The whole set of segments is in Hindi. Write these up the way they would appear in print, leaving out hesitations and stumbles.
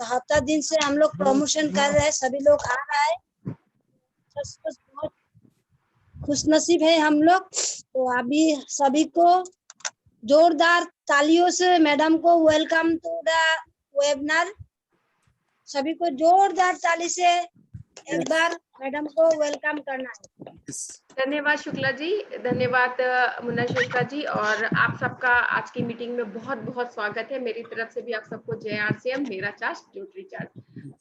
हफ्ता दिन से हम लोग प्रमोशन कर रहे हैं, सभी लोग आ रहा है, बहुत खुशनसीब है हम लोग। तो अभी सभी को जोरदार तालियों से मैडम को वेलकम टू द वेबिनार। सभी को जोरदार ताली से एक बार मैडम को वेलकम करना है। धन्यवाद शुक्ला जी, धन्यवाद मुन्ना शुक्ला जी, और आप सबका आज की मीटिंग में बहुत बहुत स्वागत है। मेरी तरफ से भी आप सबको जय RCM, मेरा चार्ज न्यूट्री चार्ज।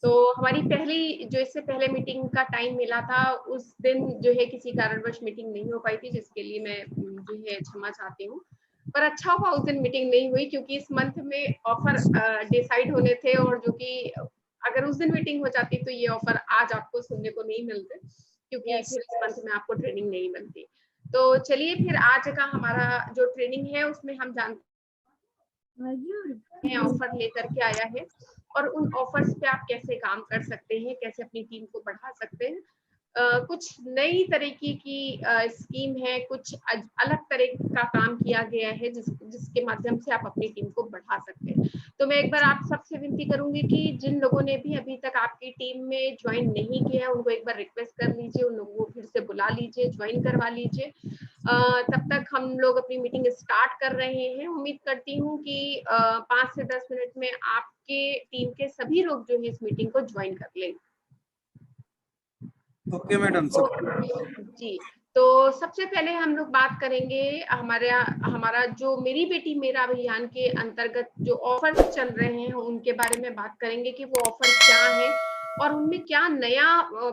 तो हमारी पहली जो इससे पहले मीटिंग का टाइम मिला था, उस दिन जो है किसी कारणवश मीटिंग नहीं हो पाई थी, जिसके लिए मैं जो है क्षमा चाहती हूँ। पर अच्छा हुआ उस दिन मीटिंग नहीं हुई, क्योंकि इस मंथ में ऑफर डिसाइड होने थे, और जो कि अगर उस दिन मीटिंग हो जाती तो ये ऑफर आज आपको सुनने को नहीं मिलते, क्योंकि फिर इस मंथ में आपको ट्रेनिंग नहीं मिलती। तो चलिए फिर आज का हमारा जो ट्रेनिंग है उसमें हम जानते हैं ऑफर लेकर के आया है, और उन ऑफर्स पे आप कैसे काम कर सकते हैं, कैसे अपनी टीम को बढ़ा सकते हैं। कुछ नई तरीके की स्कीम है, कुछ अलग तरह का काम किया गया है जिसके माध्यम से आप अपनी टीम को बढ़ा सकते हैं। तो मैं एक बार आप सबसे विनती करूंगी कि जिन लोगों ने भी अभी तक आपकी टीम में ज्वाइन नहीं किया है, उनको एक बार रिक्वेस्ट कर लीजिए, उन लोगों को फिर से बुला लीजिए, ज्वाइन करवा लीजिए। तब तक हम लोग अपनी मीटिंग स्टार्ट कर रहे हैं। उम्मीद करती हूँ कि 5 से 10 मिनट में आपके टीम के सभी लोग जो है इस मीटिंग को ज्वाइन कर लेंगे। Okay madam. जी, तो सबसे पहले हम लोग बात करेंगे हमारा जो मेरी बेटी मेरा अभियान के अंतर्गत जो ऑफर चल रहे हैं उनके बारे में बात करेंगे कि वो ऑफर क्या है और उनमें क्या नया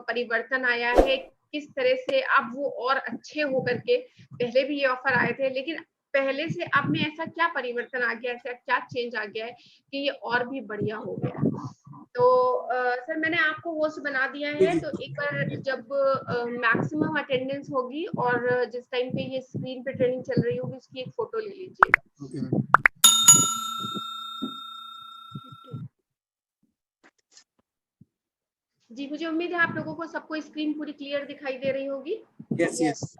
परिवर्तन आया है, किस तरह से अब वो और अच्छे होकर के, पहले भी ये ऑफर आए थे लेकिन पहले से अब में ऐसा क्या परिवर्तन आ गया, ऐसा क्या चेंज आ गया है कि ये और भी बढ़िया हो गया। तो सर मैंने आपको होस्ट बना दिया है, तो एक बार जब मैक्सिमम अटेंडेंस होगी और जिस टाइम पे ये स्क्रीन पे ट्रेनिंग चल रही होगी उसकी एक फोटो ले लीजिएगा। जी, मुझे उम्मीद है आप लोगों को सबको स्क्रीन पूरी क्लियर दिखाई दे रही होगी। यस।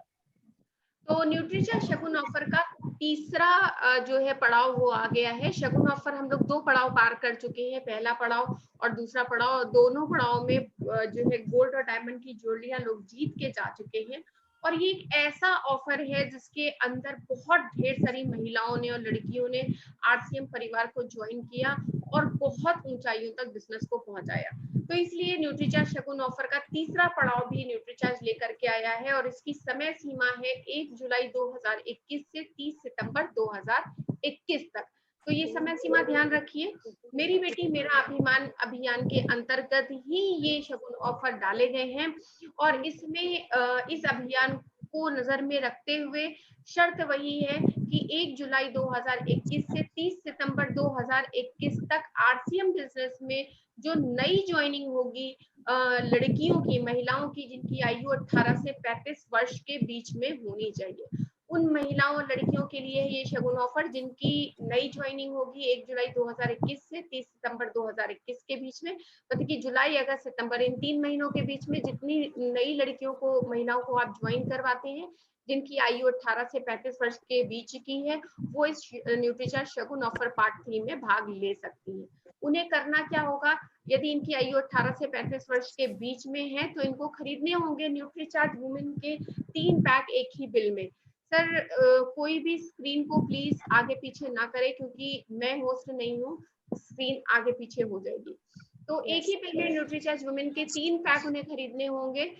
तो न्यूट्रीचार्ज शगुन ऑफर का तीसरा जो है पड़ाव वो आ गया है। शगुन ऑफर हम लोग 2 पड़ाव पार कर चुके हैं, पहला पड़ाव और दूसरा पड़ाव। दोनों पड़ाव में जो है गोल्ड और डायमंड की ज्वेलरियां लोग जीत के जा चुके हैं, और ये एक ऐसा ऑफर है जिसके अंदर बहुत ढेर सारी महिलाओं ने और लड़कियों ने RCM परिवार को ज्वाइन किया और बहुत ऊंचाइयों तक बिजनेस को पहुंचाया। तो इसलिए न्यूट्रीचार्ज शगुन ऑफर का तीसरा पड़ाव भी न्यूट्रीचार्ज लेकर के आया है, और इसकी समय सीमा है 1 जुलाई 2021 से 30 सितंबर 2021 तक। तो ये समय सीमा ध्यान रखिए। मेरी बेटी मेरा अभिमान अभियान के अंतर्गत ही ये शगुन ऑफर डाले गए हैं, और इसमें इस अभियान को नजर में रखते हुए शर्त वही है कि 1 जुलाई 2021 से 30 सितंबर 2021 तक RCM बिजनेस में जो नई ज्वाइनिंग होगी लड़कियों की, महिलाओं की जिनकी आयु 18 से 35 वर्ष के बीच में होनी चाहिए, उन महिलाओं और लड़कियों के लिए ये शगुन ऑफर जिनकी नई ज्वाइनिंग होगी 1 जुलाई 2021 से 30 सितंबर 2021 के बीच में, मतलब कि जुलाई अगस्त सितंबर इन 3 महीनों के बीच में जितनी नई लड़कियों को, महिलाओं को आप ज्वाइन करवाते हैं जिनकी आयु 18 से 35 वर्ष के बीच की है, वो इस न्यूट्रीचार्ज शगुन ऑफर पार्ट 3 में भाग ले सकती है। उन्हें करना क्या होगा, यदि इनकी आयु 18 से 35 वर्ष के बीच में है तो इनको खरीदने होंगे न्यूट्रीचार्ज वुमेन के 3 पैक एक ही बिल में। सर कोई भी स्क्रीन को प्लीज आगे पीछे ना करे, क्योंकि मैं होस्ट नहीं हूँ, स्क्रीन आगे पीछे हो जाएगी। तो एक ही बिल में न्यूट्रीचार्ज वुमेन के 3 पैक उन्हें खरीदने होंगे।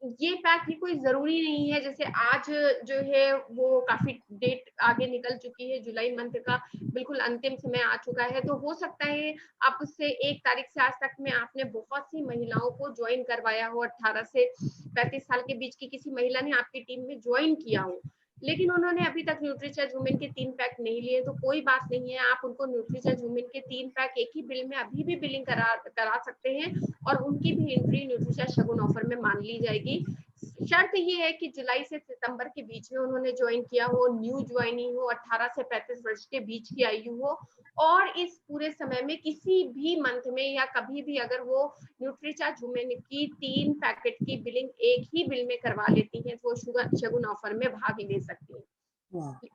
ये पैक भी कोई जरूरी नहीं है, जैसे आज जो है वो काफी डेट आगे निकल चुकी है, जुलाई मंथ का बिल्कुल अंतिम समय आ चुका है, तो हो सकता है आप उससे 1 तारीख से आज तक में आपने बहुत सी महिलाओं को ज्वाइन करवाया हो, 18 से 35 साल के बीच की किसी महिला ने आपकी टीम में ज्वाइन किया हो, लेकिन उन्होंने अभी तक न्यूट्रीचार्ज वुमेन के 3 पैक नहीं लिए, तो कोई बात नहीं है, आप उनको न्यूट्रीचार्ज वुमेन के 3 पैक एक ही बिल में अभी भी बिलिंग करा सकते हैं, और उनकी भी एंट्री न्यूट्रीचार्ज शगुन ऑफर में मान ली जाएगी। शर्त ये है कि जुलाई से सितंबर के बीच में उन्होंने ज्वाइन किया हो, न्यू ज्वाइनिंग हो, 18 से 35 वर्ष के बीच की आयु हो, और इस पूरे समय में किसी भी मंथ में या कभी भी अगर वो न्यूट्रीचार्ज वुमेन की 3 पैकेट की बिलिंग एक ही बिल में करवा लेती है तो वो शगुन ऑफर में भाग ले सकती है।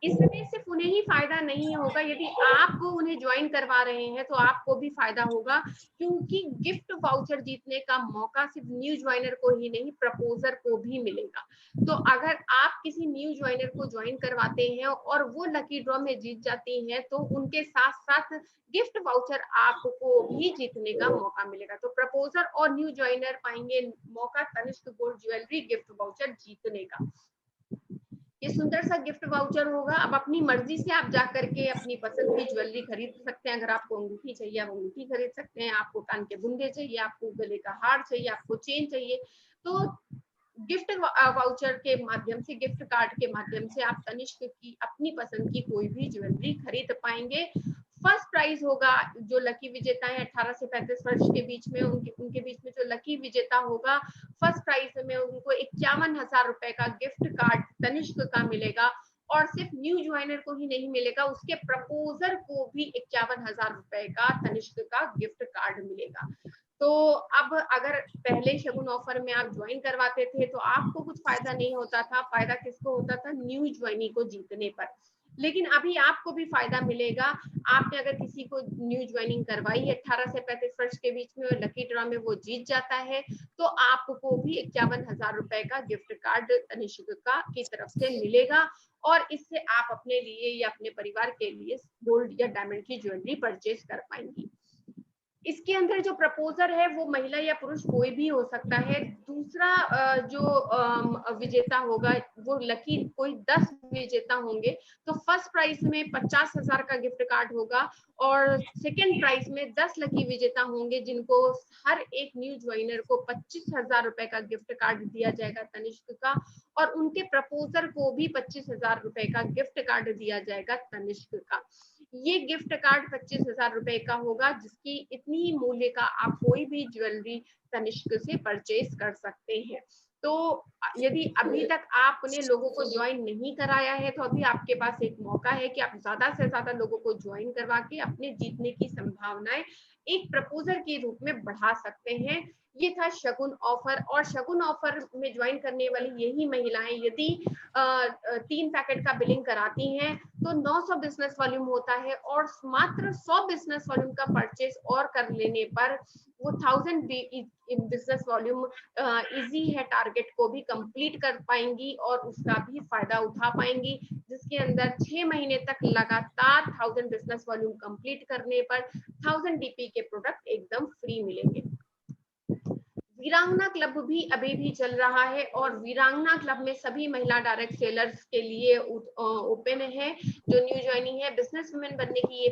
इसमें सिर्फ उन्हें उन्हें ही फायदा नहीं होगा, यदि आप उन्हें ज्वाइन करवा रहे हैं तो आपको भी फायदा होगा, क्योंकि गिफ्ट वाउचर जीतने का मौका सिर्फ न्यू ज्वाइनर को ही नहीं, प्रपोजर को भी मिलेगा। तो अगर आप किसी न्यू ज्वाइनर को ज्वाइन करवाते हैं और वो लकी ड्रॉ में जीत जाती हैं, तो उनके साथ साथ गिफ्ट वाउचर आपको भी जीतने का मौका मिलेगा। तो प्रपोजर और न्यू ज्वाइनर पाएंगे मौका Tanishq gold jewellery gift voucher जीतने का। ये सुंदर सा गिफ्ट वाउचर होगा। अब अपनी मर्जी से आप जाकर के अपनी पसंद की ज्वेलरी खरीद सकते हैं। अगर आपको अंगूठी चाहिए आप अंगूठी खरीद सकते हैं, आपको कान के बुंदे चाहिए, आपको गले का हार चाहिए, आपको चेन चाहिए, तो गिफ्ट वाउचर के माध्यम से, गिफ्ट कार्ड के माध्यम से आप तनिष्क की अपनी पसंद की कोई भी ज्वेलरी खरीद पाएंगे। फर्स्ट प्राइज होगा, जो लकी विजेता है 18 से 35 वर्ष के बीच में, उनके बीच में जो लकी विजेता होगा, फर्स्ट प्राइज में उनको 51,000 रुपए का गिफ्ट कार्ड तनिष्क का मिलेगा। और सिर्फ न्यू ज्वाइनर को ही नहीं मिलेगा, उसके प्रपोजर को भी 51,000 रुपए का तनिष्क का गिफ्ट कार्ड मिलेगा। तो अब अगर पहले शगुन ऑफर में आप ज्वाइन करवाते थे तो आपको कुछ फायदा नहीं होता था, फायदा किसको होता था? न्यू ज्वाइनी को जीतने पर। लेकिन अभी आपको भी फायदा मिलेगा। आपने अगर किसी को न्यू ज्वाइनिंग करवाई है 18 से 35 वर्ष के बीच में और लकी ड्रॉ में वो जीत जाता है, तो आपको भी 51,000 रुपए का गिफ्ट कार्ड तनिष्क का की तरफ से मिलेगा। और इससे आप अपने लिए या अपने परिवार के लिए गोल्ड या डायमंड की ज्वेलरी परचेज कर पाएंगी। इसके अंदर जो प्रपोजर है वो महिला या पुरुष कोई भी हो सकता है। दूसरा जो विजेता होगा वो लकी कोई 10 विजेता होंगे, तो फर्स्ट प्राइज में 50,000 का गिफ्ट कार्ड होगा और सेकेंड प्राइज में 10 लकी विजेता होंगे, जिनको हर एक न्यू ज्वाइनर को 25,000 रुपए का गिफ्ट कार्ड दिया जाएगा तनिष्क का, और उनके प्रपोजर को भी 25,000 रुपए का गिफ्ट कार्ड दिया जाएगा तनिष्क का। ये गिफ्ट कार्ड 25,000 रुपए का होगा, जिसकी इतनी ही मूल्य का आप कोई भी ज्वेलरी तनिष्क से परचेज कर सकते हैं। तो यदि अभी तक आपने लोगों को ज्वाइन नहीं कराया है तो अभी आपके पास एक मौका है कि आप ज्यादा से ज्यादा लोगों को ज्वाइन करवा के अपने जीतने की संभावनाएं एक प्रपोजर के रूप में बढ़ा सकते हैं। ये था शगुन ऑफर। और शगुन ऑफर में ज्वाइन करने वाली यही महिलाएं यदि 3 पैकेट का बिलिंग कराती हैं तो 900 बिजनेस वॉल्यूम होता है, और मात्र 100 बिजनेस वॉल्यूम का परचेज और कर लेने पर वो 1000 बिजनेस वॉल्यूम इजी है टारगेट को भी कंप्लीट कर पाएंगी और उसका भी फायदा उठा पाएंगी, जिसके अंदर 6 महीने तक लगातार 1000 बिजनेस वॉल्यूम कंप्लीट करने पर 1000 डीपी के प्रोडक्ट एकदम फ्री मिलेंगे। वीरांगना क्लब भी अभी भी चल रहा है और वीरांगना क्लब में सभी महिला डायरेक्ट सेलर्स के लिए ओपन है। जो न्यू ज्वाइनिंग है, बिजनेस वुमेन बनने की ये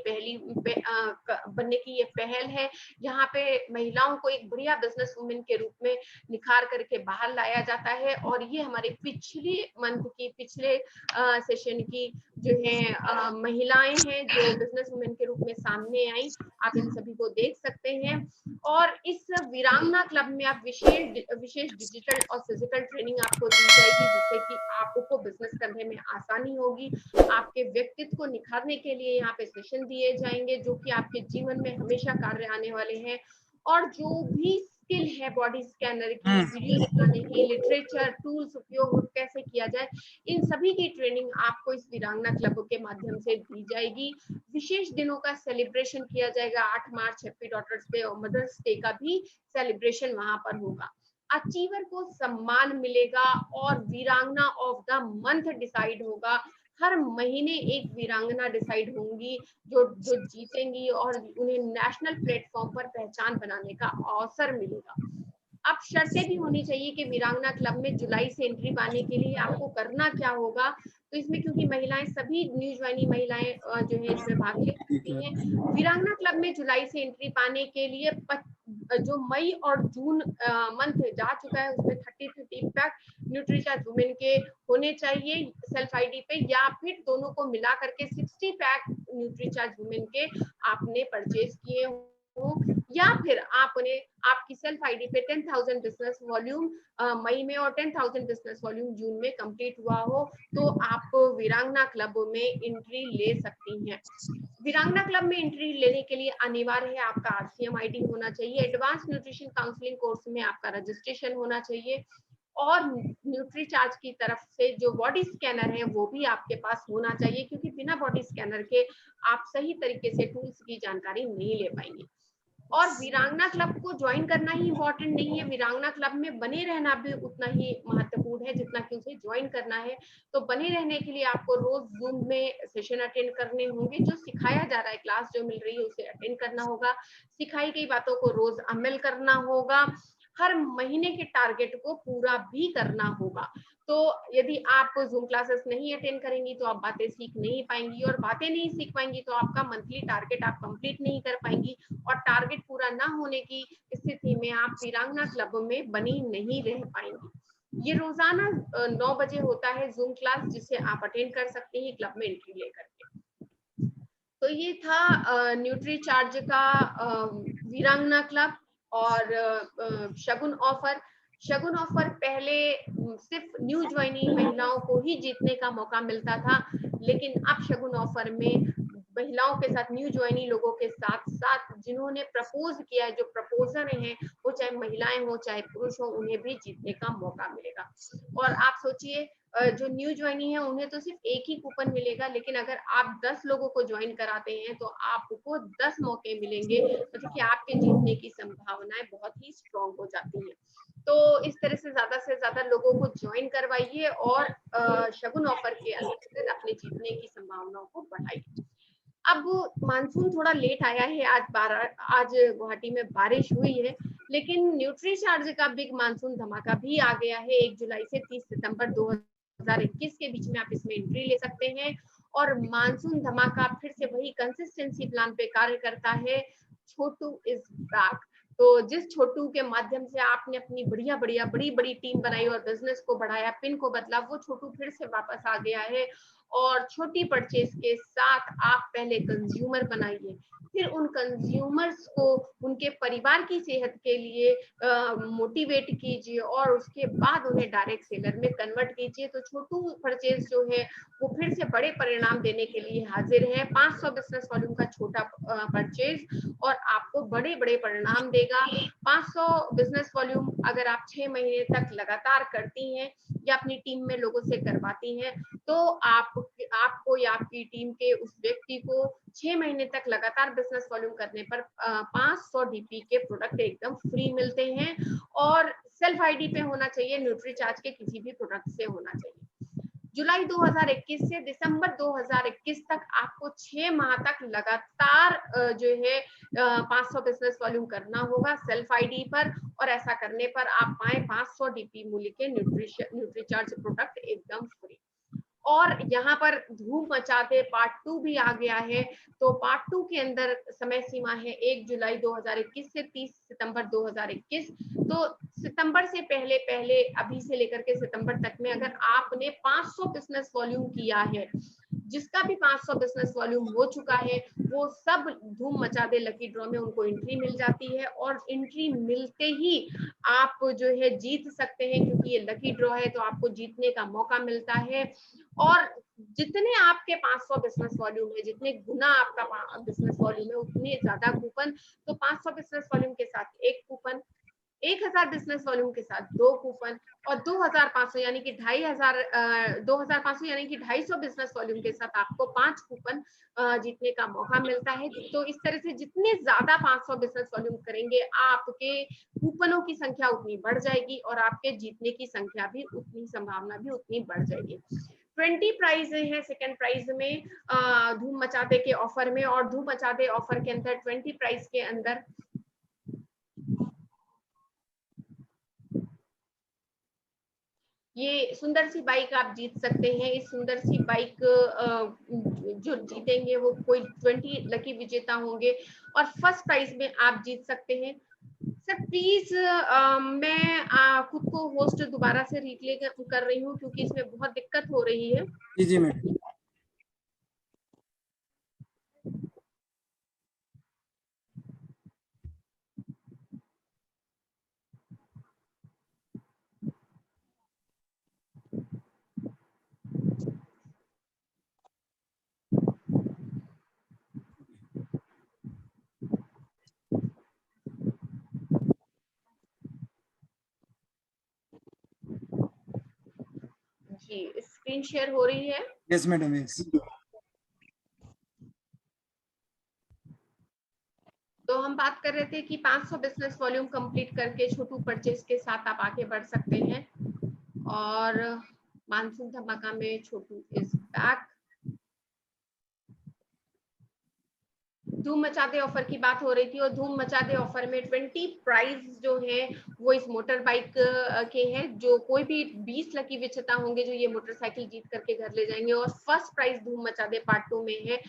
पहल है। यहाँ पे महिलाओं को एक बढ़िया बिजनेस वुमेन के रूप में निखार करके बाहर लाया जाता है। और ये हमारे पिछले सेशन की जो है महिलाएं हैं जो बिजनेस वुमेन के रूप में सामने आई, आप इन सभी को देख सकते हैं। और इस वीरांगना क्लब में आप विशेष डिजिटल और फिजिकल ट्रेनिंग आपको दी जाएगी, जिससे कि आपको बिजनेस करने में आसानी होगी। आपके व्यक्तित्व को निखारने के लिए यहाँ पे सेशन दिए जाएंगे जो कि आपके जीवन में हमेशा कार्य आने वाले हैं। और जो भी स्किल है बॉडी स्कैनर की, वीडियो बनाने की, लिटरेचर टूल्स उपयोग कैसे किया जाए, इन सभी की ट्रेनिंग आपको इस वीरांगना क्लब के माध्यम से दी जाएगी। विशेष दिनों का सेलिब्रेशन किया जाएगा। 8 मार्च हैप्पी डॉटर्स डे और मदर्स डे का भी सेलिब्रेशन वहां पर होगा। अचीवर को सम्मान मिलेगा और वीरांगना ऑफ द मंथ डिसाइड होगा। हर महीने एक वीरांगना डिसाइड होंगी जो जीतेंगी और उन्हें नेशनल प्लेटफॉर्म पर पहचान बनाने का अवसर मिलेगा। अब शर्तें भी होनी चाहिए कि वीरांगना क्लब में जुलाई से एंट्री पाने के लिए आपको करना क्या होगा। तो इसमें क्योंकि महिलाएं सभी न्यू ज्वाइनिंग महिलाएं जो है इसमें भाग ले सकती हैं। वीरांगना क्लब में जुलाई से एंट्री पाने के लिए जो मई और जून मंथ जा चुका है उसमें 30 पैक न्यूट्रीचार्ज वुमेन के होने चाहिए सेल्फ आईडी पे, या फिर दोनों को मिला करके 60 पैक न्यूट्रीचार्ज वुमेन के आपने परचेज किए हो, या फिर आपने आपकी सेल्फ आईडी पे 10,000 बिजनेस वॉल्यूम मई में और 10,000 बिजनेस वॉल्यूम जून में कंप्लीट हुआ हो, तो आप वीरांगना क्लब में एंट्री ले सकती हैं। वीरांगना क्लब में एंट्री लेने के लिए अनिवार्य है आपका RCM आईडी होना चाहिए। एडवांस न्यूट्रिशन काउंसलिंग कोर्स में आपका रजिस्ट्रेशन होना चाहिए। और न्यूट्री चार्ज की तरफ से जो बॉडी स्कैनर है वो भी आपके पास होना चाहिए, क्योंकि बिना बॉडी स्कैनर के आप सही तरीके से टूल्स की जानकारी नहीं ले पाएंगे। और वीरांगना क्लब को ज्वाइन करना ही इम्पोर्टेंट नहीं है, वीरांगना क्लब में बने रहना भी उतना ही महत्वपूर्ण है जितना कि उसे ज्वाइन करना है। तो बने रहने के लिए आपको रोज जूम में सेशन अटेंड करने होंगे, जो सिखाया जा रहा है, क्लास जो मिल रही है उसे अटेंड करना होगा, सिखाई गई बातों को रोज अमल करना होगा, हर महीने के टारगेट को पूरा भी करना होगा। तो यदि आप जूम क्लासेस नहीं अटेंड करेंगी तो आप बातें सीख नहीं पाएंगी, और बातें नहीं सीख पाएंगी तो आपका मंथली टारगेट आप कंप्लीट नहीं कर पाएंगी, और टारगेट पूरा ना होने की स्थिति में आप वीरांगना क्लब में बनी नहीं रह पाएंगी। ये रोजाना 9 बजे होता है जूम क्लास, जिसे आप अटेंड कर सकते हैं क्लब में एंट्री लेकर के। तो ये था न्यूट्री चार्ज का वीरांगना क्लब और शगुन ऑफर। शगुन ऑफर पहले सिर्फ न्यू ज्वाइनिंग महिलाओं को ही जीतने का मौका मिलता था, लेकिन अब शगुन ऑफर में महिलाओं के साथ, न्यू ज्वाइनिंग लोगों के साथ साथ जिन्होंने प्रपोज किया है, जो प्रपोजर हैं, वो चाहे महिलाएं हो चाहे पुरुष हो, उन्हें भी जीतने का मौका मिलेगा। और आप सोचिए, जो न्यू ज्वाइनिंग है उन्हें तो सिर्फ एक ही कूपन मिलेगा, लेकिन अगर आप 10 लोगों को ज्वाइन कराते हैं तो आपको 10 मौके मिलेंगे, मतलब कि आपके जीतने की संभावनाएं बहुत ही स्ट्रॉन्ग हो जाती हैं। तो इस तरह से ज्यादा लोगों को ज्वाइन करवाइए और शगुन ऑफर के अंतर्गत अपने जीतने की संभावनाओं को बढ़ाइए। अब मानसून थोड़ा लेट आया है, आज गुवाहाटी में बारिश हुई है, लेकिन न्यूट्री चार्ज का बिग मानसून धमाका भी आ गया है। 1 जुलाई से 30 सितंबर 2021 के बीच में आप इसमें एंट्री ले सकते हैं, और मानसून धमाका फिर से वही कंसिस्टेंसी प्लान पे कार्य करता है। छोटू इज बैक। तो जिस छोटू के माध्यम से आपने अपनी बड़ी बड़ी टीम बनाई और बिजनेस को बढ़ाया, पिन को बदला, वो छोटू फिर से वापस आ गया है। और छोटी परचेज के साथ आप पहले कंज्यूमर बनाइए, फिर उन कंज्यूमर्स को उनके परिवार की सेहत के लिए मोटिवेट कीजिए, और उसके बाद उन्हें डायरेक्ट सेलर में कन्वर्ट कीजिए। तो छोटू परचेज जो है वो फिर से बड़े परिणाम देने के लिए हाजिर है। 500 बिजनेस वॉल्यूम का छोटा परचेज और आपको बड़े बड़े परिणाम देगा। 500 बिजनेस वॉल्यूम अगर आप 6 महीने तक लगातार करती हैं या अपनी टीम में लोगों से करवाती हैं, तो आपको या आपकी टीम के उस व्यक्ति को 6 महीने तक लगातार बिजनेस वॉल्यूम करने पर 500 डीपी के प्रोडक्ट एकदम फ्री मिलते हैं, और सेल्फ आईडी पे होना चाहिए, न्यूट्री चार्ज के किसी भी प्रोडक्ट से होना चाहिए। जुलाई 2021 से दिसंबर 2021 तक आपको 6 माह तक लगातार जो है 500 बिजनेस वॉल्यूम करना होगा सेल्फ आईडी पर, और ऐसा करने पर आप पाए 500 डीपी मूल्य के न्यूट्री चार्ज प्रोडक्ट एकदम फ्री। और यहाँ पर धूम मचाते पार्ट 2 भी आ गया है। तो पार्ट 2 के अंदर समय सीमा है 1 जुलाई 2021 से 30 सितंबर 2021। तो सितंबर से पहले पहले अभी से लेकर के सितंबर तक में अगर आपने 500 बिजनेस वॉल्यूम किया है, जिसका भी 500 बिजनेस वॉल्यूम हो चुका है, वो सब धूम मचा दे लकी ड्रॉ में उनको एंट्री मिल जाती है, और एंट्री मिलते ही आप जो है जीत सकते हैं, क्योंकि ये लकी ड्रॉ है तो आपको जीतने का मौका मिलता है। और जितने आपके 500 बिजनेस वॉल्यूम है, जितने गुना आपका बिजनेस वॉल्यूम है, उतने ज्यादा कूपन। तो 500 बिजनेस वॉल्यूम के साथ एक कूपन, 1000 बिजनेस वॉल्यूम के साथ 2 कूपन, और 2500 यानी कि 2500 यानी कि 250 बिजनेस वॉल्यूम के साथ आपको 5 कूपन जीतने का मौका मिलता है। तो इस तरह से जितने ज्यादा 500 बिजनेस वॉल्यूम करेंगे, आपके कूपनों की संख्या उतनी बढ़ जाएगी, और आपके जीतने की संख्या भी उतनी, संभावना भी उतनी बढ़ जाएगी। 20 प्राइज है सेकंड प्राइज में धूम मचाते के ऑफर में, और धूम मचाते ऑफर के अंदर 20 प्राइज के अंदर ये सुंदर सी बाइक आप जीत सकते हैं। इस सुंदर सी बाइक जो जीतेंगे वो कोई 20 लकी विजेता होंगे, और फर्स्ट प्राइज में आप जीत सकते हैं। सर प्लीज मैं खुद को होस्ट दोबारा से रिप्ले कर रही हूँ, क्योंकि इसमें बहुत दिक्कत हो रही है। जी जी मैडम। जी, स्क्रीन शेयर हो रही है? Yes madam, yes. तो हम बात कर रहे थे कि 500 बिजनेस वॉल्यूम कंप्लीट करके छोटू परचेज के साथ आप आगे बढ़ सकते हैं। और मानसून धमाका में छोटू इज बैक। धूम मचा दे ऑफर की बात हो रही थी, और धूम मचा दे ऑफर में 20 प्राइज जो है वो इस मोटर बाइक के हैं। जो कोई भी 20 लकी विजेता होंगे जो ये मोटरसाइकिल जीत करके घर ले जाएंगे। और फर्स्ट प्राइज धूम मचा दे पार्ट 2 में है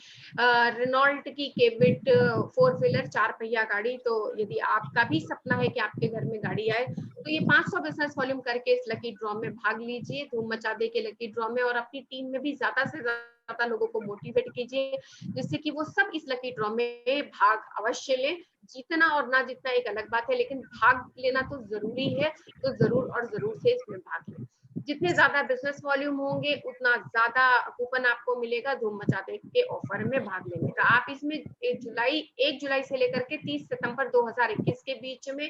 रेनॉल्ट की केविट 4 व्हीलर 4 पहिया गाड़ी। तो यदि आपका भी सपना है कि आपके घर में गाड़ी आए तो ये 500 बिजनेस वॉल्यूम करके इस लकी ड्रॉ में भाग लीजिए, धूम मचा दे के लकी ड्रॉ में। और अपनी टीम में भी ज्यादा से ज्यादा लोगों को मोटिवेट कीजिए जिससे कि वो सब इस लकी ड्रॉ में भाग अवश्य लें। जीतना और ना जीतना एक अलग बात है, लेकिन भाग लेना तो जरूरी है, तो जरूर और जरूर से इसमें भाग लें। जितने ज्यादा बिजनेस वॉल्यूम होंगे उतना ज्यादा कूपन आपको मिलेगा धूम मचा दे के ऑफर में भाग लेने का। आप इसमें 1 जुलाई से लेकर के 30 सितंबर 2021 के बीच में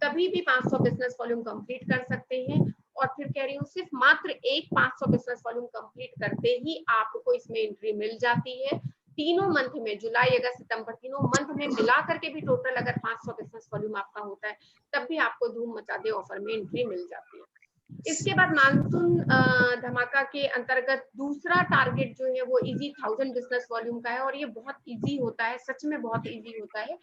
कभी भी 500 बिजनेस वॉल्यूम कंप्लीट कर सकते हैं। और फिर कह रही हूँ सिर्फ मात्र एक 500 बिजनेस वॉल्यूम कंप्लीट करते ही आपको इसमें एंट्री मिल जाती है। तीनों मंथ में, जुलाई अगस्त सितंबर, तीनों मंथ में मिला करके भी टोटल अगर 500 बिजनेस वॉल्यूम आपका होता है तब भी आपको धूम मचा दे ऑफर में एंट्री मिल जाती है। इसके बाद मानसून धमाका के अंतर्गत दूसरा टारगेट जो है वो इजी 1000 बिजनेस वॉल्यूम का है। और ये बहुत इजी होता है, सच में बहुत इजी होता है।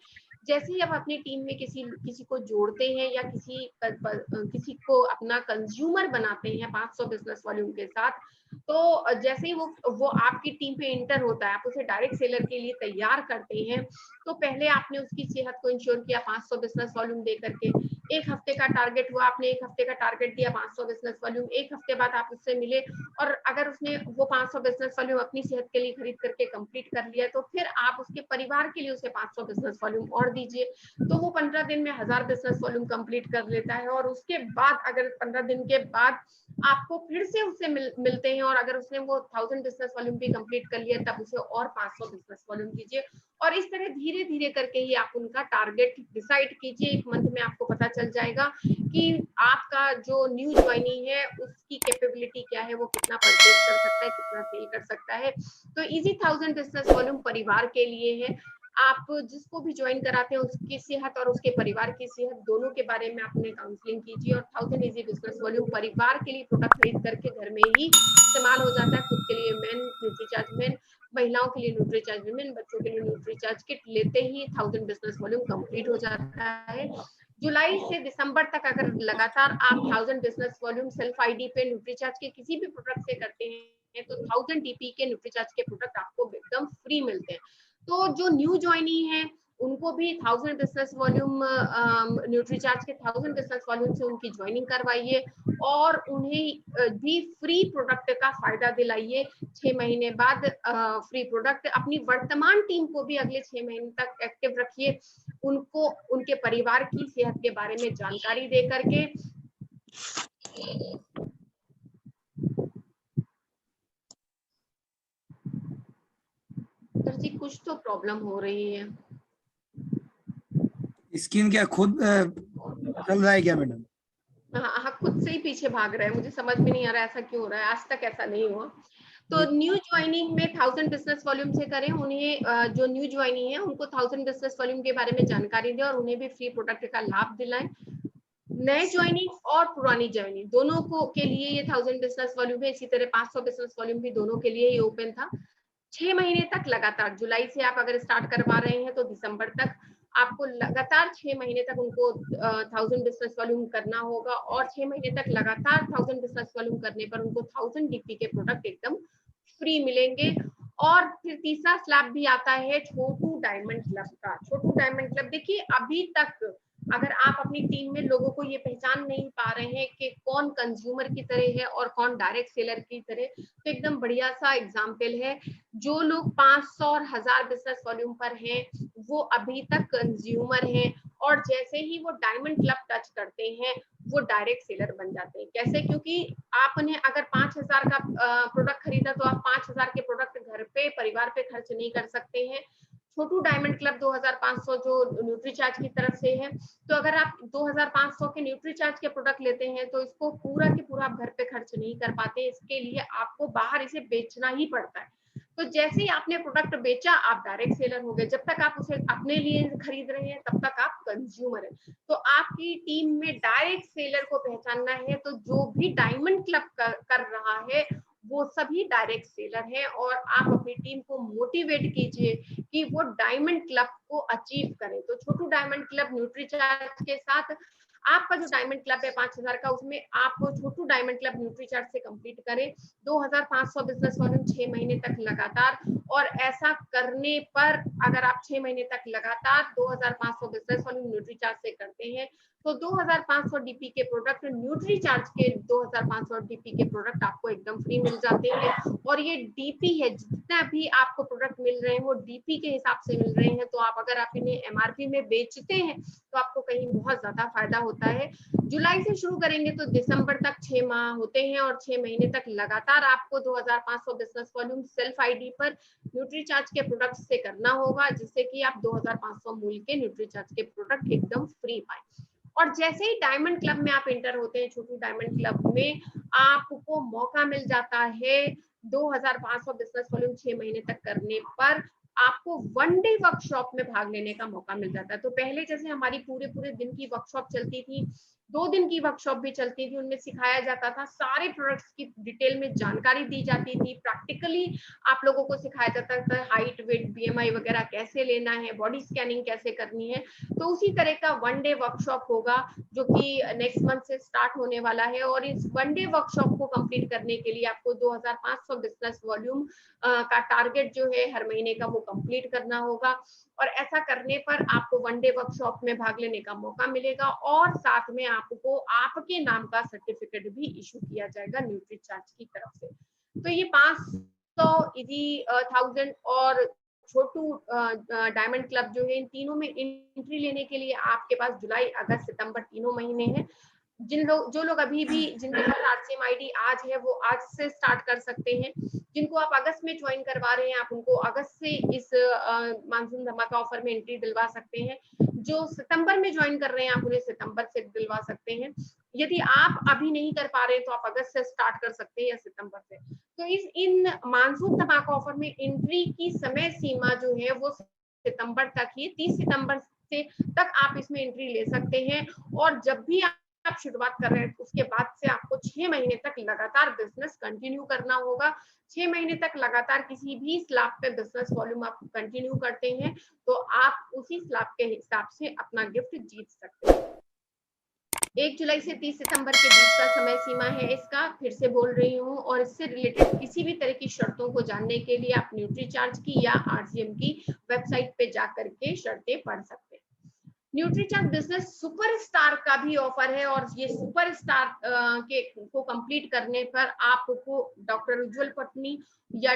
जैसे ही आप अपनी टीम में किसी को जोड़ते हैं या किसी को अपना कंज्यूमर बनाते हैं 500 बिजनेस वॉल्यूम के साथ, तो जैसे ही वो आपकी टीम पे इंटर होता है, आप उसे डायरेक्ट सेलर के लिए तैयार करते हैं, तो पहले आपने उसकी सेहत को इंश्योर किया 500 बिजनेस वॉल्यूम दे करके। एक हफ्ते का टारगेट हुआ, आपने एक हफ्ते का टारगेट दिया 500 बिजनेस वॉल्यूम। एक हफ्ते बाद आप उससे मिले और अगर उसने वो 500 बिजनेस वॉल्यूम अपनी सेहत के लिए खरीद करके कंप्लीट कर लिया, तो फिर आप उसके परिवार के लिए उसे 500 बिजनेस वॉल्यूम और दीजिए, तो वो 15 दिन में 1000 बिजनेस वॉल्यूम कंप्लीट कर लेता है। और उसके बाद अगर 15 दिन के बाद आपको फिर से उससे मिलते हैं और अगर उसने वो 1000 बिजनेस वॉल्यूम भी कंप्लीट कर लिया तब उसे और 500 बिजनेस वॉल्यूम दीजिए। और इस तरह धीरे धीरे करके ही आप उनका टारगेट डिसाइड कीजिए। एक मंथ में आपको पता चल जाएगा कि आपका जो न्यू ज्वाइनी है उसकी कैपेबिलिटी क्या है, वो कितना परचेज कर सकता है, कितना सेल कर सकता है। तो इजी 1000 बिजनेस वॉल्यूम परिवार के लिए है। आप जिसको भी ज्वाइन कराते हैं उसकी सेहत और उसके परिवार की सेहत दोनों के बारे में आपने काउंसलिंग कीजिए। और 1000 इजी बिजनेस वॉल्यूम परिवार के लिए प्रोडक्ट खरीद करके घर में ही इस्तेमाल हो जाता है। खुद के लिए मेन न्यूट्रीचार्ज मेन, महिलाओं के लिए न्यूट्रीचार्ज विमेन, बच्चों के लिए न्यूट्रीचार्ज किट लेते ही 1000 बिजनेस वॉल्यूम कंप्लीट हो जाता है। जुलाई से दिसंबर तक अगर लगातार आप 1000 बिजनेस वॉल्यूम सेल्फ आईडी पे न्यूट्रीचार्ज के किसी भी प्रोडक्ट से करते हैं तो 1000 डीपी के न्यूट्रीचार्ज के प्रोडक्ट आपको एकदम फ्री मिलते हैं। तो जो न्यू ज्वाइनी है उनको भी 1000 बिजनेस वॉल्यूम न्यूट्रीचार्ज के 1000 बिजनेस वॉल्यूम से उनकी ज्वाइनिंग करवाइए और उन्हें भी फ्री प्रोडक्ट का फायदा दिलाइए। 6 महीने बाद फ्री प्रोडक्ट। अपनी वर्तमान टीम को भी अगले 6 महीने तक एक्टिव रखिए, उनको उनके परिवार की सेहत के बारे में जानकारी दे करके। सर जी कुछ तो प्रॉब्लम हो रही है। स्क्रीन क्या खुद चल रहा है क्या मैडम? हाँ, खुद से ही पीछे भाग रहा है, मुझे समझ में नहीं आ रहा ऐसा क्यों हो रहा है, आज तक ऐसा नहीं हुआ। तो न्यू ज्वाइनिंग में 1000 बिजनेस वॉल्यूम से करें। उन्हें जो न्यू ज्वाइनिंग है उनको 1000 बिजनेस वॉल्यूम के बारे में जानकारी दें और उन्हें भी फ्री प्रोडक्ट का लाभ दिलाएं। नए ज्वाइनिंग और पुरानी ज्वाइनिंग दोनों को के लिए ये 1000 बिजनेस वॉल्यूम है। इसी तरह 500 बिजनेस वॉल्यूम भी दोनों के लिए ये ओपन था। 6 महीने तक लगातार, जुलाई से आप अगर स्टार्ट करवा रहे हैं तो दिसंबर तक आपको लगातार 6 महीने तक उनको 1000 बिजनेस वॉल्यूम करना होगा। और 6 महीने तक लगातार 1000 बिजनेस वॉल्यूम करने पर उनको 1000 डीपी के प्रोडक्ट एकदम फ्री मिलेंगे। और फिर तीसरा स्लैब भी आता है छोटू डायमंड क्लब का। छोटू डायमंड क्लब देखिए, अभी तक अगर आप अपनी टीम में लोगों को ये पहचान नहीं पा रहे हैं कि कौन कंज्यूमर की तरह है और कौन डायरेक्ट सेलर की तरह, तो एकदम बढ़िया सा एग्जाम्पल है। जो लोग 500 और 1000 बिजनेस वॉल्यूम पर हैं वो अभी तक कंज्यूमर हैं और जैसे ही वो डायमंड क्लब टच करते हैं वो डायरेक्ट सेलर बन जाते हैं। कैसे? क्योंकि आपने अगर 5000 का प्रोडक्ट खरीदा तो आप 5000 के प्रोडक्ट घर पे परिवार पे खर्च नहीं कर सकते हैं। छोटू डायमंड क्लब 2500 जो न्यूट्रीचार्ज की तरफ से है। तो अगर आप 2500 के न्यूट्रीचार्ज के प्रोडक्ट लेते हैं तो इसको पूरा के पूरा आप घर पे खर्च नहीं कर पाते, इसके लिए आपको बाहर इसे बेचना ही पड़ता है। तो जैसे ही आपने प्रोडक्ट बेचा आप डायरेक्ट सेलर हो गए, जब तक आप उसे अपने लिए खरीद रहे हैं तब तक आप कंज्यूमर हैं। तो आपकी टीम में डायरेक्ट सेलर को पहचानना है, तो जो भी डायमंड क्लब कर रहा है वो सभी डायरेक्ट सेलर हैं, और आप अपनी टीम को मोटिवेट कीजिए कि वो डायमंड क्लब को अचीव करें। तो छोटू डायमंड क्लब न्यूट्रीचार्ज के साथ आपका जो डायमंड क्लब है 5000 का, उसमें आप छोटू डायमंड क्लब न्यूट्रीचार्ज से कंप्लीट करें 2500 बिजनेस वॉल्यूम 6 महीने तक लगातार। और ऐसा करने पर अगर आप 6 महीने तक लगातार 2500 बिजनेस वॉल्यूम न्यूट्रीचार्ज से करते हैं तो 2500 डीपी के प्रोडक्ट न्यूट्रीचार्ज के 2500 डीपी के प्रोडक्ट आपको एकदम फ्री मिल जाते हैं। और ये डीपी है, जितना भी आपको प्रोडक्ट मिल रहे हैं वो डीपी के हिसाब से मिल रहे हैं। तो आप अगर आप इन्हें एमआरपी में बेचते हैं तो आपको कहीं बहुत ज्यादा फायदा होता है। जुलाई से शुरू करेंगे तो दिसंबर तक 6 माह होते हैं, और 6 महीने तक लगातार आपको 2500 बिजनेस वॉल्यूम सेल्फ आईडी पर न्यूट्रीचार्ज के प्रोडक्ट से करना होगा, जिससे कि आप 2500 मूल्य के न्यूट्रीचार्ज के प्रोडक्ट एकदम फ्री पाए। और जैसे ही डायमंड क्लब में आप एंटर होते हैं, छोटू डायमंड क्लब में आपको मौका मिल जाता है 2500 बिजनेस वॉल्यूम 6 महीने तक करने पर आपको 1 डे वर्कशॉप में भाग लेने का मौका मिल जाता है। तो पहले जैसे हमारी पूरे दिन की वर्कशॉप चलती थी, 2 दिन की वर्कशॉप भी चलती थी, उनमें सिखाया जाता था, सारे प्रोडक्ट्स की डिटेल में जानकारी दी जाती थी, प्रैक्टिकली आप लोगों को सिखाया जाता था हाइट, वेट, बीएमआई वगैरह कैसे लेना है, बॉडी स्कैनिंग कैसे करनी है। तो उसी तरह का 1 डे वर्कशॉप होगा जो कि नेक्स्ट मंथ से स्टार्ट होने वाला है। और इस 1 डे वर्कशॉप को कंप्लीट करने के लिए आपको 2500 बिजनेस वॉल्यूम का टारगेट जो है हर महीने का वो कंप्लीट करना होगा। और ऐसा करने पर आपको 1 डे वर्कशॉप में भाग लेने का मौका मिलेगा, और साथ में आपको आपके नाम का सर्टिफिकेट भी इशू किया जाएगा न्यूट्रीचार्ज की तरफ से। तो ये 500, इजी 1000 और छोटू डायमंड क्लब जो है, इन तीनों में एंट्री लेने के लिए आपके पास जुलाई, अगस्त, सितंबर तीनों महीने हैं। जो लोग अभी भी जिनके पास आरसीएम आईडी आज है वो आज से स्टार्ट कर सकते हैं। जिनको आप अगस्त में ज्वाइन करवा रहे हैं आप उनको अगस्त से इस मानसून धमाका ऑफर में एंट्री दिलवा सकते हैं। जो सितंबर में ज्वाइन कर रहे हैं आप उन्हें सितंबर से दिलवा सकते हैं। यदि आप अभी नहीं कर पा रहे तो आप अगस्त से स्टार्ट कर सकते हैं या सितंबर से। तो इन मानसून धमाका ऑफर में एंट्री की समय सीमा जो है वो सितंबर तक ही, 30 सितंबर से तक आप इसमें एंट्री ले सकते हैं। और जब भी आप शुरुआत कर रहे हैं उसके बाद से आपको 6 महीने तक लगातार बिजनेस कंटिन्यू करना होगा। 6 महीने तक लगातार किसी भी स्लैब पे बिजनेस वॉल्यूम आप कंटिन्यू करते हैं तो आप उसी स्लैब के हिसाब से अपना गिफ्ट जीत सकते हैं। 1 जुलाई से 30 सितंबर के बीच का समय सीमा है इसका, फिर से बोल रही हूँ। और इससे रिलेटेड किसी भी तरह की शर्तों को जानने के लिए आप न्यूट्रीचार्ज की या आरसीएम की वेबसाइट पे जाकर के शर्तें पढ़ सकते हैं। न्यूट्रीचार्ज बिजनेस सुपरस्टार का भी ऑफर है, और ये सुपरस्टार के को कंप्लीट करने पर आपको डॉक्टर उज्जवल पटनी या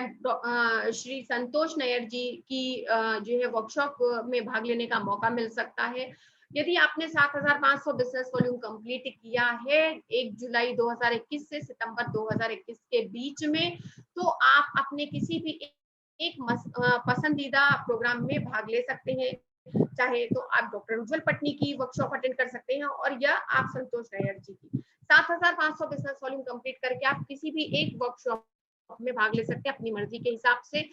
श्री संतोष नायर जी की जो है वर्कशॉप में भाग लेने का मौका मिल सकता है। यदि आपने 7500 बिजनेस वॉल्यूम कंप्लीट किया है 1 जुलाई 2021 से सितंबर 2021 के बीच में, तो आप अपने किसी भी एक पसंदीदा प्रोग्राम में भाग ले सकते हैं। चाहे तो आप डॉक्टर उज्जवल पटनी की वर्कशॉप अटेंड कर सकते हैं और या आप संतोष नायर जी की। 7500 बिजनेस वॉल्यूम कंप्लीट करके आप किसी भी एक वर्कशॉप में भाग ले सकते हैं अपनी मर्जी के हिसाब से।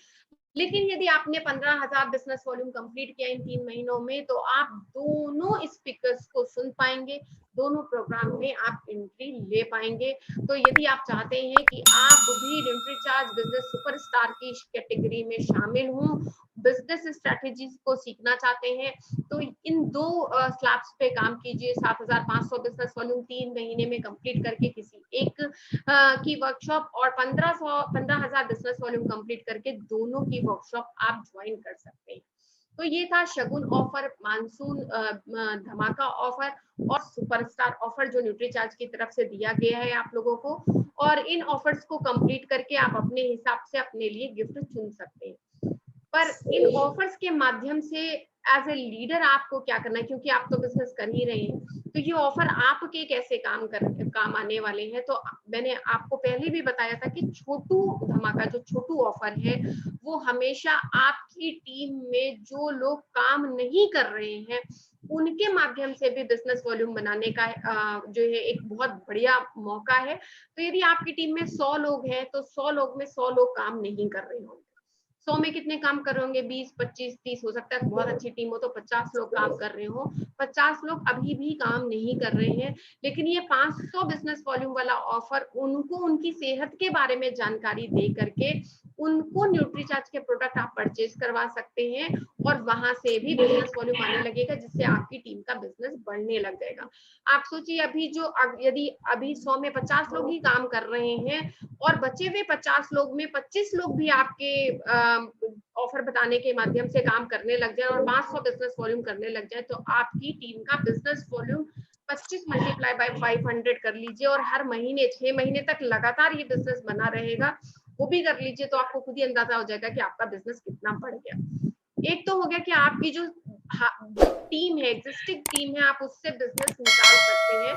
लेकिन यदि आपने 15000 बिजनेस वॉल्यूम कंप्लीट किया इन 3 महीनों में तो आप दोनों स्पीकर्स को सुन पाएंगे, दोनों प्रोग्राम में आप एंट्री ले पाएंगे। तो यदि आप चाहते हैं कि आप भी न्यूट्रीचार्ज बिजनेस सुपरस्टार की कैटेगरी में शामिल हों, बिजनेस स्ट्रेटेजीज को सीखना चाहते हैं, तो इन 2 स्लैब्स पे काम कीजिए। 7500 बिजनेस वॉल्यूम 3 महीने में कंप्लीट करके किसी एक की वर्कशॉप, और 15000 बिजनेस वॉल्यूम कंप्लीट करके दोनों की वर्कशॉप आप ज्वाइन कर सकते हैं। तो ये था शगुन ऑफर, मानसून धमाका ऑफर और सुपरस्टार ऑफर जो न्यूट्रीचार्ज की तरफ से दिया गया है आप लोगों को। और इन ऑफर्स को कंप्लीट करके आप अपने हिसाब से अपने लिए गिफ्ट चुन सकते हैं। पर इन ऑफर्स के माध्यम से एज ए लीडर आपको क्या करना है, क्योंकि आप तो बिजनेस कर ही रहे हैं, तो ये ऑफर आपके कैसे काम आने वाले हैं। तो मैंने आपको पहले भी बताया था कि छोटू धमाका, जो छोटू ऑफर है, वो हमेशा आपकी टीम में जो लोग काम नहीं कर रहे हैं उनके माध्यम से भी बिजनेस वॉल्यूम बनाने का जो है एक बहुत बढ़िया मौका है। तो यदि आपकी टीम में 100 लोग हैं तो 100 लोग में 100 लोग काम नहीं कर रहे होंगे। 100 में कितने काम कर रहे होंगे? 20, 25, 30, हो सकता है बहुत अच्छी टीम हो तो 50 लोग काम कर रहे हो। 50 लोग अभी भी काम नहीं कर रहे हैं, लेकिन ये 500 बिजनेस वॉल्यूम वाला ऑफर उनको उनकी सेहत के बारे में जानकारी दे करके उनको न्यूट्रीचार्ज के प्रोडक्ट आप परचेज करवा सकते हैं और वहां से भी बिजनेस वॉल्यूम आने लगेगा, जिससे आपकी टीम का बिजनेस बढ़ने लग जाएगा। आप सोचिए, यदि अभी 100 में 50 लोग ही काम कर रहे हैं और बचे हुए 50 लोग में 25 लोग भी आपके ऑफर बताने के माध्यम से काम करने लग जाए और 500 बिजनेस वॉल्यूम करने लग जाए, तो आपकी टीम का बिजनेस वॉल्यूम 25 मल्टीप्लाई बाय 500 कर लीजिए और हर महीने 6 महीने तक लगातार ये बिजनेस बना रहेगा, वो भी कर लीजिए, तो आपको खुद ही अंदाजा हो जाएगा कि आपका बिजनेस कितना बढ़ गया। एक तो हो गया कि आपकी जो टीम है, एग्जिस्टिंग टीम है, आप उससे बिजनेस निकाल सकते हैं।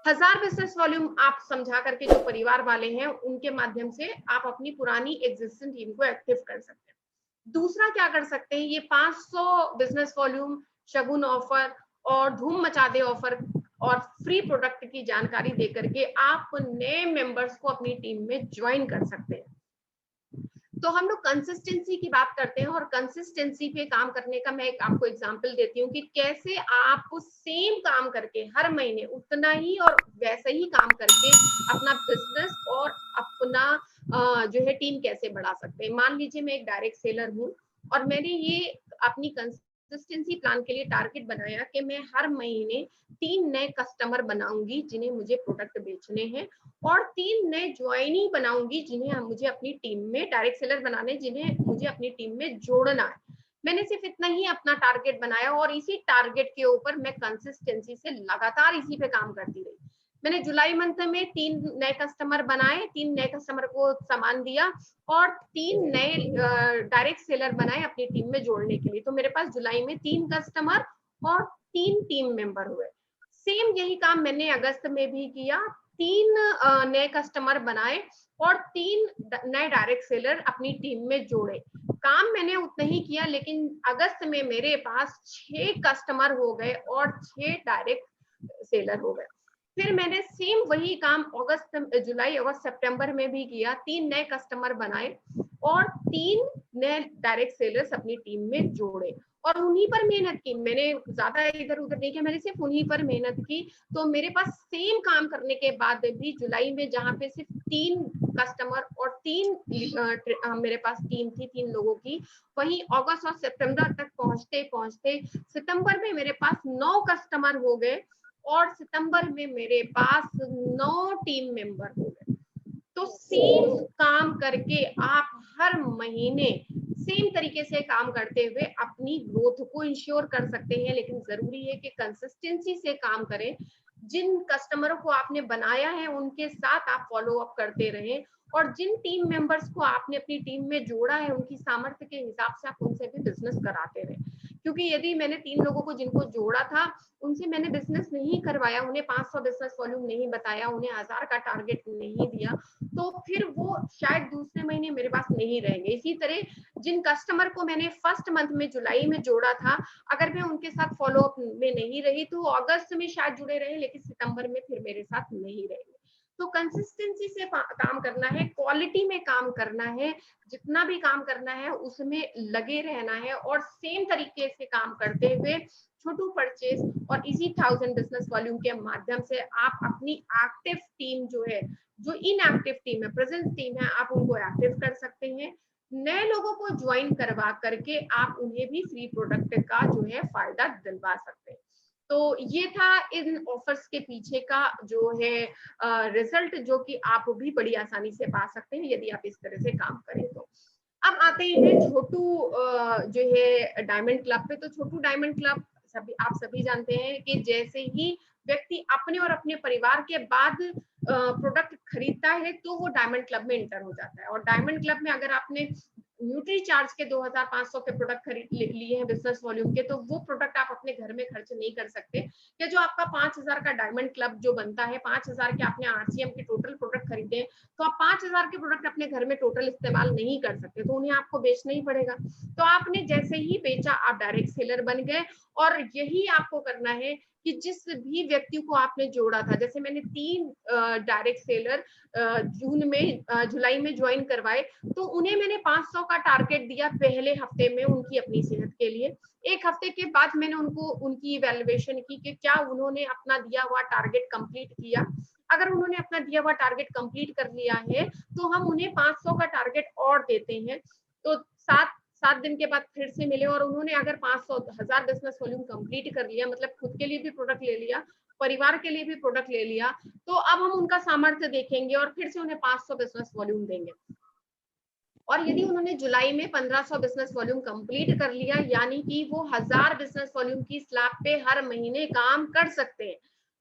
1000 बिजनेस वॉल्यूम आप समझा करके जो परिवार वाले हैं उनके माध्यम से आप अपनी पुरानी एग्जिस्टिंग टीम को एक्टिव कर सकते हैं। दूसरा क्या कर सकते हैं, ये 500 बिजनेस वॉल्यूम, शगुन ऑफर और धूम मचा दे ऑफर और फ्री प्रोडक्ट की जानकारी देकर के आप नए मेंबर्स को अपनी टीम में ज्वाइन कर सकते हैं। तो हम लोग कंसिस्टेंसी की बात करते हैं और कंसिस्टेंसी पे काम करने का मैं एक आपको एग्जांपल देती हूँ कि कैसे आप सेम काम करके हर महीने उतना ही और वैसे ही काम करके अपना बिजनेस और अपना जो है टीम कैसे बढ़ा सकते हैं। मान लीजिए मैं एक डायरेक्ट सेलर हूँ और मैंने ये अपनी कंसिस्टेंसी प्लान के लिए टारगेट बनाया कि मैं हर महीने 3 नए कस्टमर बनाऊंगी जिन्हें मुझे प्रोडक्ट बेचने हैं और 3 नए ज्वाइनी बनाऊंगी जिन्हें मुझे अपनी टीम में, डायरेक्ट सेलर बनाने जिन्हें मुझे अपनी टीम में जोड़ना है। मैंने सिर्फ इतना ही अपना टारगेट बनाया और इसी टारगेट के ऊपर मैं कंसिस्टेंसी से लगातार इसी पे काम करती रही। मैंने जुलाई मंथ में 3 नए कस्टमर बनाए, 3 नए कस्टमर को सामान दिया और 3 नए डायरेक्ट सेलर बनाए अपनी टीम में जोड़ने के लिए। तो मेरे पास जुलाई में 3 कस्टमर और 3 टीम मेंबर हुए। सेम यही काम मैंने अगस्त में भी किया, 3 नए कस्टमर बनाए और 3 नए डायरेक्ट सेलर अपनी टीम में जोड़े। काम मैंने उतना ही किया, लेकिन अगस्त में मेरे पास 6 कस्टमर हो गए और 6 डायरेक्ट सेलर हो गए। फिर मैंने सेम वही काम जुलाई, अगस्त, सितंबर में भी किया, 3 नए कस्टमर बनाए और 3 नए डायरेक्ट सेलर्स अपनी टीम में जोड़े और उन्हीं पर मेहनत की। मैंने ज्यादा इधर उधर नहीं किया, मैंने सिर्फ उन्हीं पर मेहनत की। तो मेरे पास सेम काम करने के बाद भी जुलाई में जहाँ पे सिर्फ 3 कस्टमर और 3 मेरे पास टीम थी 3 लोगों की, वहीं अगस्त और सितंबर तक पहुंचते पहुंचते सितंबर में मेरे पास 9 कस्टमर हो गए और सितंबर में मेरे पास 9 टीम मेंबर हो गए। तो सेम काम करके आप हर महीने सेम तरीके से काम करते हुए अपनी ग्रोथ को इंश्योर कर सकते हैं, लेकिन जरूरी है कि कंसिस्टेंसी से काम करें। जिन कस्टमरों को आपने बनाया है उनके साथ आप फॉलो अप करते रहें और जिन टीम मेंबर्स को आपने अपनी टीम में जोड़ा है उनकी सामर्थ्य के हिसाब से आप उनसे भी बिजनेस कराते रहें। क्योंकि यदि मैंने 3 लोगों को जिनको जोड़ा था उनसे मैंने बिजनेस नहीं करवाया, उन्हें 500 बिजनेस वॉल्यूम नहीं बताया, उन्हें 1000 का टारगेट नहीं दिया, तो फिर वो शायद दूसरे महीने मेरे पास नहीं रहेंगे। इसी तरह जिन कस्टमर को मैंने फर्स्ट मंथ में जुलाई में जोड़ा था, अगर मैं उनके साथ फॉलो अप में नहीं रही तो अगस्त में शायद जुड़े रहे, लेकिन सितंबर में फिर मेरे साथ नहीं रहेंगे। तो कंसिस्टेंसी से काम करना है, क्वालिटी में काम करना है, जितना भी काम करना है उसमें लगे रहना है और सेम तरीके से काम करते हुए छोटू परचेज और इसी 1000 बिजनेस वॉल्यूम के माध्यम से आप अपनी एक्टिव टीम जो है, जो इनएक्टिव टीम है, प्रेजेंट टीम है, आप उनको एक्टिव कर सकते हैं। नए लोगों को ज्वाइन करवा करके आप उन्हें भी फ्री प्रोडक्ट का जो है फायदा दिलवा सकते हैं। तो ये था इन ऑफर्स के पीछे का जो है रिजल्ट, जो कि आप भी बड़ी आसानी से पा सकते हैं यदि आप इस तरह से काम करें तो। अब आते हैं छोटू जो है डायमंड क्लब पे। तो छोटू डायमंड क्लब आप सभी जानते हैं कि जैसे ही व्यक्ति अपने और अपने परिवार के बाद प्रोडक्ट खरीदता है तो वो डायमंड क्लब में एंटर हो जाता है। और डायमंड क्लब में अगर आपने न्यूट्री चार्ज के 2500 के प्रोडक्ट खरीद लिए हैं बिजनेस वॉल्यूम के, तो वो प्रोडक्ट आप अपने घर में खर्च नहीं कर सकते। या जो आपका 5000 का डायमंड क्लब जो बनता है, 5000 के आपने आरसीएम के टोटल प्रोडक्ट खरीदे हैं, तो आप 5000 के प्रोडक्ट अपने घर में टोटल इस्तेमाल नहीं कर सकते, तो उन्हें आपको बेचना ही पड़ेगा। तो आपने जैसे ही बेचा आप डायरेक्ट सेलर बन गए। और यही आपको करना है कि जिस भी व्यक्ति को आपने जोड़ा था, जैसे मैंने 3 डायरेक्ट सेलर जुलाई में ज्वाइन करवाए, तो उन्हें मैंने 500 का टारगेट दिया पहले हफ्ते में उनकी अपनी सेहत के लिए। एक हफ्ते के बाद मैंने उनको उनकी इवैल्यूएशन की कि क्या उन्होंने अपना दिया हुआ टारगेट कंप्लीट किया। अगर उन्होंने अपना दिया हुआ टारगेट कंप्लीट कर लिया है तो हम उन्हें 500 का टारगेट और देते हैं। तो 7 दिन के बाद फिर से मिले और उन्होंने अगर 500,000 बिजनेस वॉल्यूम कंप्लीट कर लिया, मतलब खुद के लिए भी प्रोडक्ट ले लिया, परिवार के लिए भी प्रोडक्ट ले लिया, तो अब हम उनका सामर्थ्य देखेंगे और फिर से उन्हें 500 बिजनेस वॉल्यूम देंगे। और यदि उन्होंने जुलाई में 1500 बिजनेस वॉल्यूम कंप्लीट कर लिया, यानी कि वो 1000 बिजनेस वॉल्यूम की स्लैब पे हर महीने काम कर सकते हैं,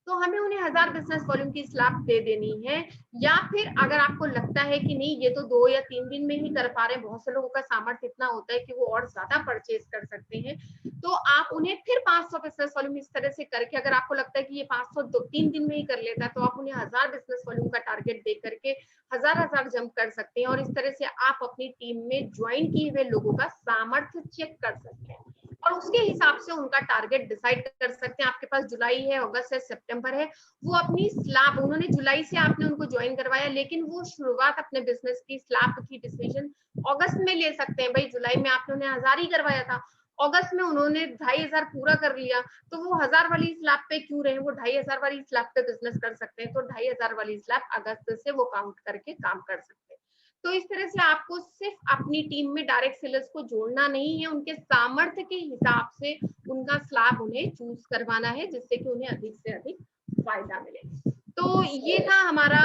तो हमें उन्हें 1000 बिजनेस वॉल्यूम की स्लैब दे देनी है। या फिर अगर आपको लगता है कि नहीं ये तो 2 या 3 दिन में ही कर पा रहे हैं, बहुत से लोगों का सामर्थ्य इतना होता है कि वो और ज्यादा परचेज कर सकते हैं, तो आप उन्हें फिर 500 बिजनेस वॉल्यूम इस तरह से करके, अगर आपको लगता है कि ये 500 3 दिन में ही कर लेता है, तो आप उन्हें 1000 बिजनेस वॉल्यूम का टारगेट दे करके 1000 जंप कर सकते हैं। और इस तरह से आप अपनी टीम में ज्वाइन किए हुए लोगों का सामर्थ्य चेक कर सकते हैं और उसके हिसाब से उनका टारगेट डिसाइड कर सकते हैं। आपके पास जुलाई है, अगस्त है, सितंबर है, वो अपनी स्लैब, उन्होंने जुलाई से आपने उनको ज्वाइन करवाया, लेकिन वो शुरुआत अपने बिजनेस की स्लैब की डिसीजन अगस्त में ले सकते हैं। भाई जुलाई में आपने उन्हें 1000 ही करवाया था, अगस्त में उन्होंने 2500 पूरा कर लिया, तो वो 1000 वाली स्लैब पे क्यों रहे, वो 2500 वाली स्लैब पे बिजनेस कर सकते हैं। तो 2500 वाली स्लैब अगस्त से वो काउंट करके काम कर सकते हैं। तो इस तरह से आपको सिर्फ अपनी टीम में डायरेक्ट सेलर्स को जोड़ना नहीं है, उनके सामर्थ्य के हिसाब से उनका स्लैब उन्हें चूज करवाना है, जिससे कि उन्हें अधिक से अधिक फायदा मिले। तो ये था हमारा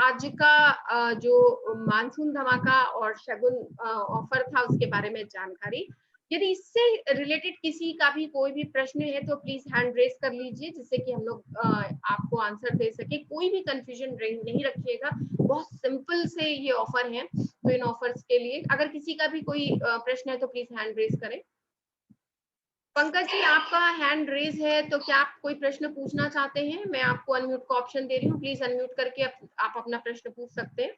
आज का जो मानसून धमाका और शगुन ऑफर था उसके बारे में जानकारी। यदि इससे रिलेटेड किसी का भी कोई भी प्रश्न है तो प्लीज हैंड रेज कर लीजिए, जिससे कि हम लोग आपको आंसर दे सके। कोई भी कंफ्यूजन नहीं रखिएगा, बहुत सिंपल से ये ऑफर है। तो इन ऑफर्स के लिए अगर किसी का भी कोई प्रश्न है तो प्लीज हैंड रेज करें। पंकज जी, आपका हैंड रेज है, तो क्या आप कोई प्रश्न पूछना चाहते हैं? मैं आपको अनम्यूट का ऑप्शन दे रही हूँ, प्लीज अनम्यूट करके आप अपना प्रश्न पूछ सकते हैं।